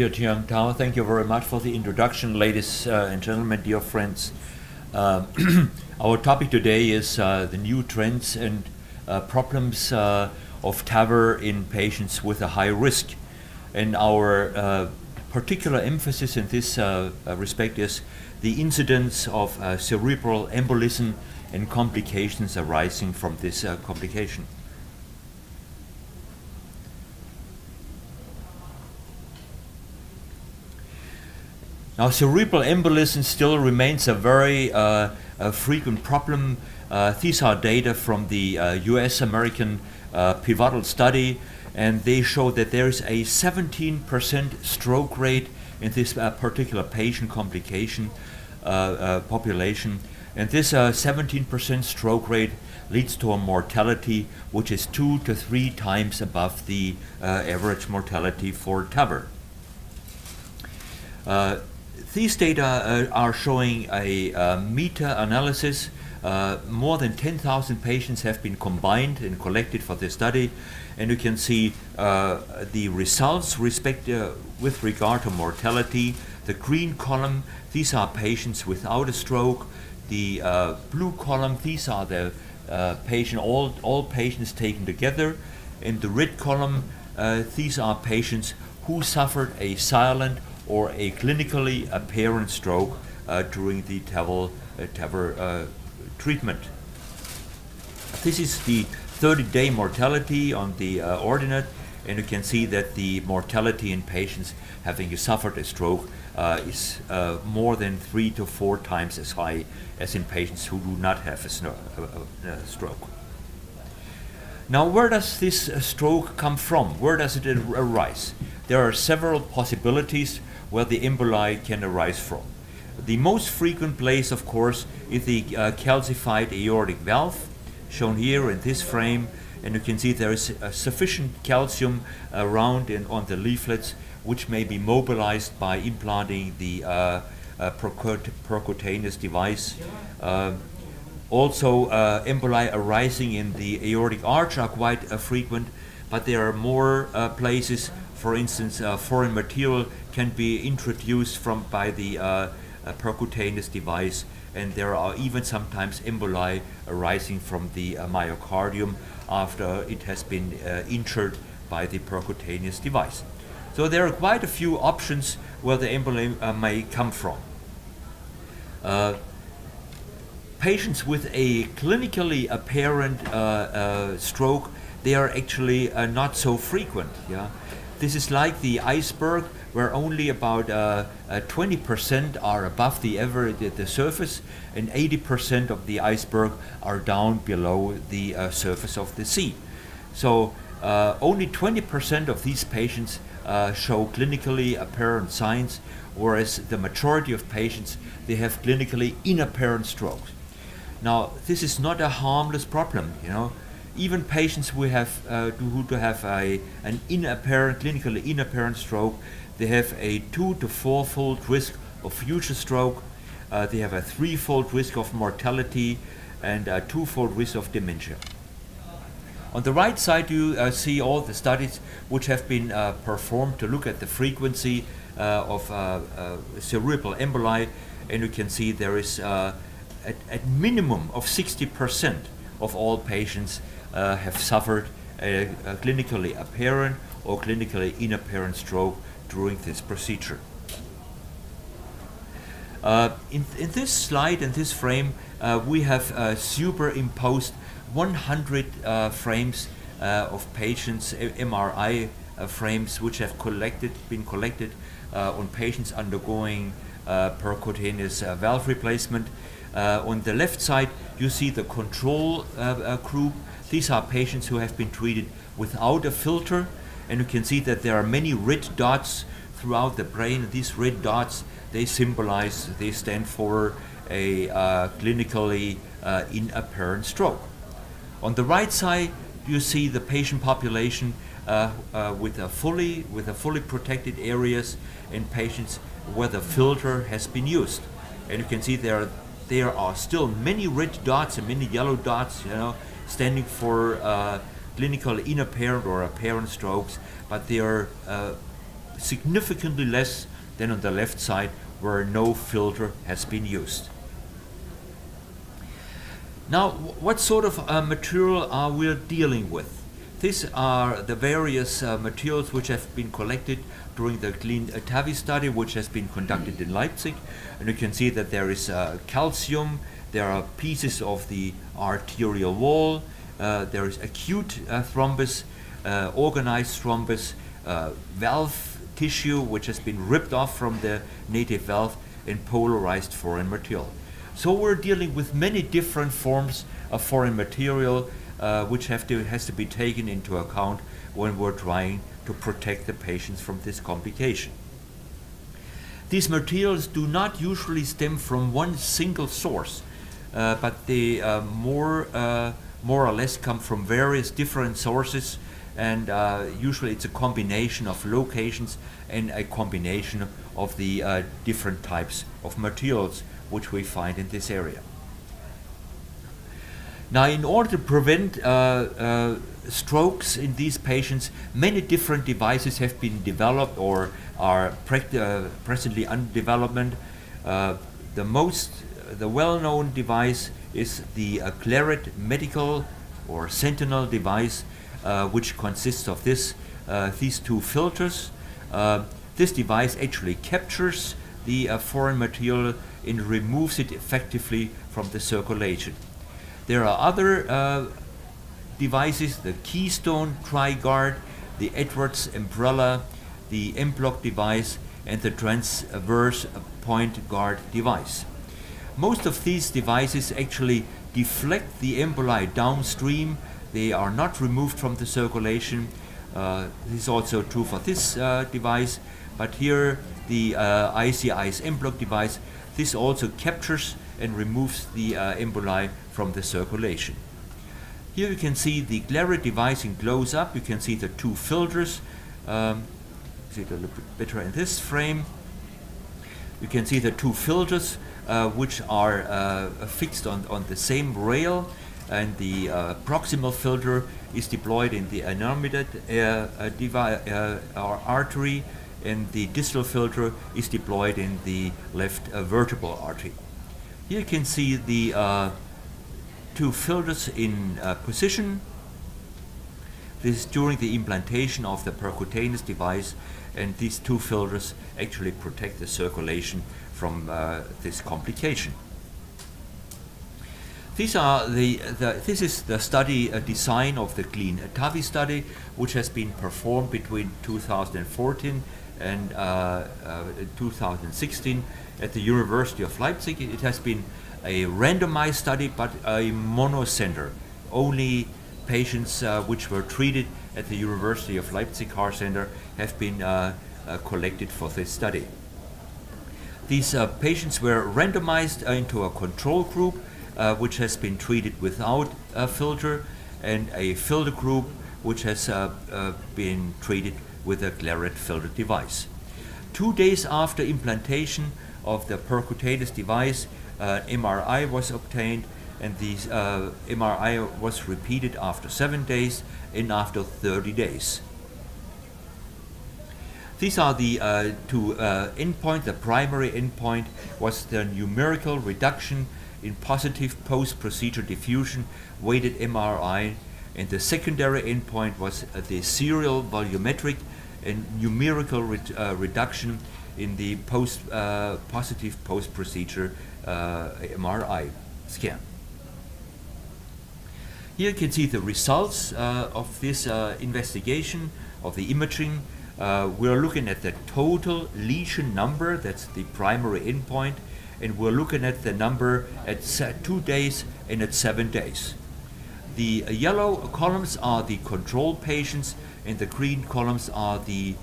dear Jiang Tao, thank you very much for the introduction, ladies and gentlemen, dear friends. Our topic today is the new trends and problems of TAVR in patients with a high risk. And our particular emphasis in this respect is the incidence of cerebral embolism and complications arising from this complication. Now, cerebral embolism still remains a very frequent problem. These are data from the US-American pivotal study, and they show that there is a 17% stroke rate in this particular patient complication population. And this 17% stroke rate leads to a mortality which is 2 to 3 times above the average mortality for TAVR. These data are showing a meta-analysis. More than 10,000 patients have been combined and collected for this study, and you can see the results with regard to mortality. The green column, these are patients without a stroke. The blue column, these are the all patients taken together. In the red column, these are patients who suffered a silent or a clinically apparent stroke during the TAVR treatment. This is the 30-day mortality on the ordinate, and you can see that the mortality in patients having suffered a stroke is more than 3 to 4 times as high as in patients who do not have a stroke. Now, where does this stroke come from? Where does it arise? There are several possibilities where the emboli can arise from. The most frequent place, of course, is the calcified aortic valve, shown here in this frame, and you can see there is sufficient calcium around and on the leaflets, which may be mobilized by implanting the percutaneous device. Also, emboli arising in the aortic arch are quite frequent, but there are more places. For instance, foreign material can be introduced by the percutaneous device, and there are even sometimes emboli arising from the myocardium after it has been injured by the percutaneous device. So there are quite a few options where the emboli may come from. Patients with a clinically apparent stroke, they are actually not so frequent. Yeah? This is like the iceberg, where only about 20% are above the average at the surface, and 80% of the iceberg are down below the surface of the sea. So only 20% of these patients show clinically apparent signs, whereas the majority of patients, they have clinically inapparent strokes. Now, this is not a harmless problem, you know. Even patients who have an clinically inapparent stroke, they have a 2 to 4-fold risk of future stroke. They have a 3-fold risk of mortality and a 2-fold risk of dementia. On the right side, you see all the studies which have been performed to look at the frequency of cerebral emboli, and you can see there is at minimum of 60% of all patients have suffered a clinically apparent or clinically inapparent stroke during this procedure. In this slide, in this frame, we have superimposed 100 frames of patients, MRI frames, which have been collected on patients undergoing percutaneous valve replacement. On the left side, you see the control group. These are patients who have been treated without a filter, and you can see that there are many red dots throughout the brain. These red dots, they stand for a clinically inapparent stroke. On the right side, you see the patient population with a fully protected areas and patients where the filter has been used. And you can see there are still many red dots and many yellow dots, you know, standing for clinically inapparent or apparent strokes, but they are significantly less than on the left side where no filter has been used. Now, what sort of material are we dealing with? These are the various materials which have been collected during the clean TAVR study, which has been conducted in Leipzig. And you can see that there is calcium, there are pieces of the arterial wall, there is acute thrombus, organized thrombus, valve tissue which has been ripped off from the native valve, and polarized foreign material. So we're dealing with many different forms of foreign material which has to be taken into account when we're trying to protect the patients from this complication. These materials do not usually stem from one single source, but they more or less come from various different sources, and usually it's a combination of locations and a combination of the different types of materials which we find in this area. Now, in order to prevent strokes in these patients, many different devices have been developed or are presently under development. The well-known device is the Claret Medical or Sentinel device, which consists of these two filters. This device actually captures the foreign material and removes it effectively from the circulation. There are other devices, the Keystone Tri-Guard, the Edwards Umbrella, the M-Block device, and the Transverse Point Guard device. Most of these devices actually deflect the emboli downstream. They are not removed from the circulation. This is also true for this device, but here the ICI's M-Block device, this also captures and removes the emboli from the circulation. Here you can see the Claret device in close up. You can see the two filters. See it a little bit better in this frame. You can see the two filters which are fixed on the same rail, and the proximal filter is deployed in the intermediate artery, and the distal filter is deployed in the left vertebral artery. Here you can see the two filters in position. This is during the implantation of the percutaneous device, and these two filters actually protect the circulation from this complication. This is the study design of the clean TAVR study, which has been performed between 2014 and 2016 at the University of Leipzig. It has been a randomized study, but a monocenter. Only patients which were treated at the University of Leipzig Heart Center have been collected for this study. These patients were randomized into a control group which has been treated without a filter, and a filter group which has been treated with a Claret filter device. 2 days after implantation of the percutaneous device, MRI was obtained, and the MRI was repeated after 7 days and after 30 days. These are the two endpoints. The primary endpoint was the numerical reduction in positive post-procedure diffusion weighted MRI, and the secondary endpoint was the serial volumetric and numerical reduction in the positive post-procedure MRI scan. Here you can see the results of this investigation of the imaging. We're looking at the total lesion number, that's the primary endpoint, and we're looking at the number at 2 days and at 7 days. The yellow columns are the control patients, and the green columns are the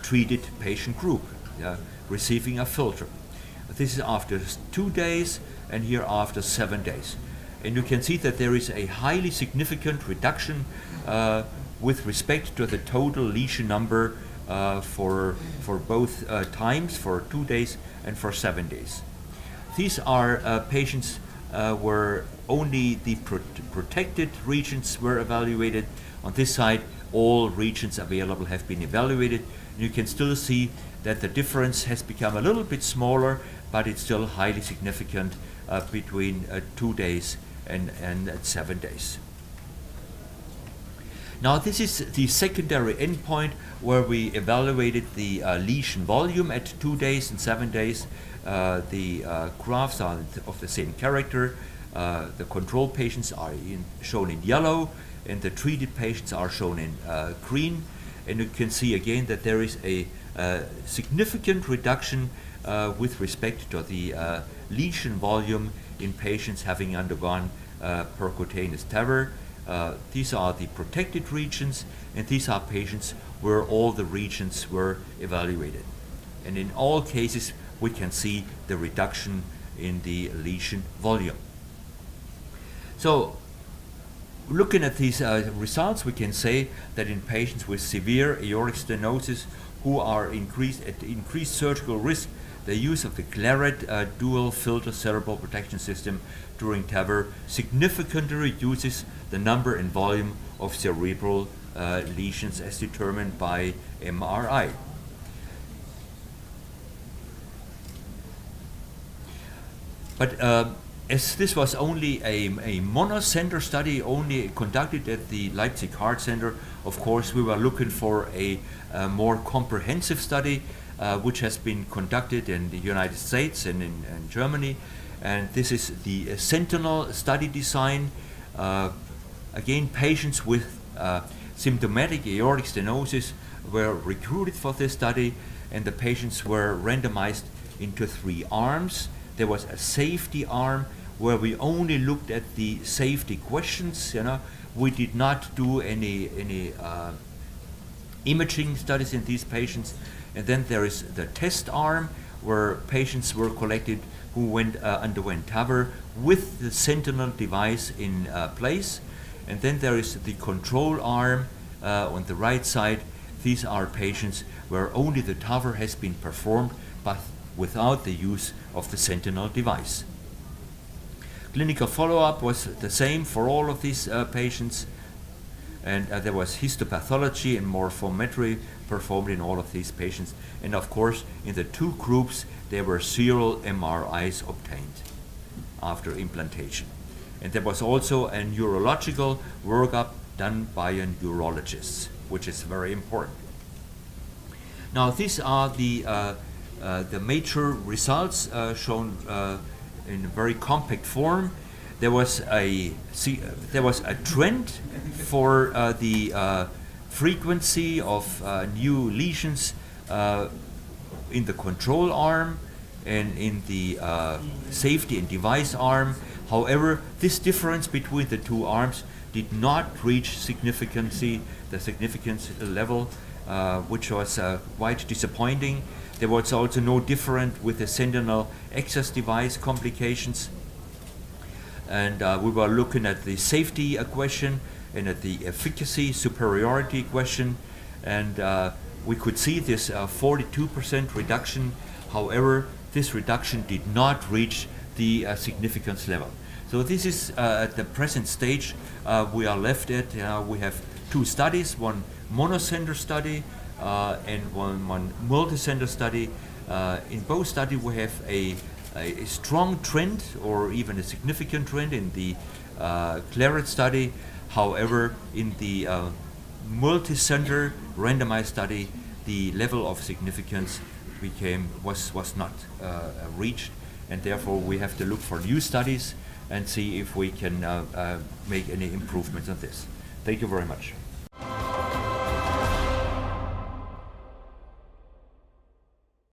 treated patient group receiving a filter. This is after 2 days, and here after 7 days. And you can see that there is a highly significant reduction with respect to the total lesion number for both times, for 2 days and for 7 days. These are patients where only the protected regions were evaluated. On this side, all regions available have been evaluated. You can still see that the difference has become a little bit smaller, but it's still highly significant between 2 days and 7 days. Now this is the secondary endpoint where we evaluated the lesion volume at 2 days and 7 days. The graphs are of the same character. The control patients are shown in yellow, and the treated patients are shown in green. And you can see again that there is a significant reduction with respect to the lesion volume in patients having undergone percutaneous TAVR. These are the protected regions, and these are patients where all the regions were evaluated. And in all cases, we can see the reduction in the lesion volume. So, looking at these results, we can say that in patients with severe aortic stenosis who are at increased surgical risk, the use of the Claret dual filter cerebral protection system during TAVR significantly reduces the number and volume of cerebral lesions as determined by MRI. But as this was only a monocenter study, only conducted at the Leipzig Heart Center, of course we were looking for a more comprehensive study which has been conducted in the United States and in Germany. And this is the Sentinel study design. Again, patients with symptomatic aortic stenosis were recruited for this study, and the patients were randomized into 3 arms. There was a safety arm where we only looked at the safety questions. We did not do any imaging studies in these patients. And then there is the test arm where patients were collected who underwent TAVR with the Sentinel device in place. And then there is the control arm on the right side. These are patients where only the TAVR has been performed, but without the use of the Sentinel device. Clinical follow-up was the same for all of these patients, and there was histopathology and morphometry performed in all of these patients. And of course, in the 2 groups, there were serial MRIs obtained after implantation. And there was also a neurological workup done by a neurologist, which is very important. Now, these are the major results shown in a very compact form. There was a trend for the frequency of new lesions in the control arm and in the safety and device arm. However, this difference between the 2 arms did not reach the significance level, which was quite disappointing. There was also no difference with the Sentinel access device complications. And we were looking at the safety question and at the efficacy superiority question. And we could see this 42% reduction. However, this reduction did not reach the significance level. So this is at the present stage we are left at. We have 2 studies, one monocenter study and one multicenter study. In both studies we have a strong trend or even a significant trend in the Claret study. However, in the multicenter randomized study, the level of significance was not reached, and therefore we have to look for new studies and see if we can make any improvements on this. Thank you very much.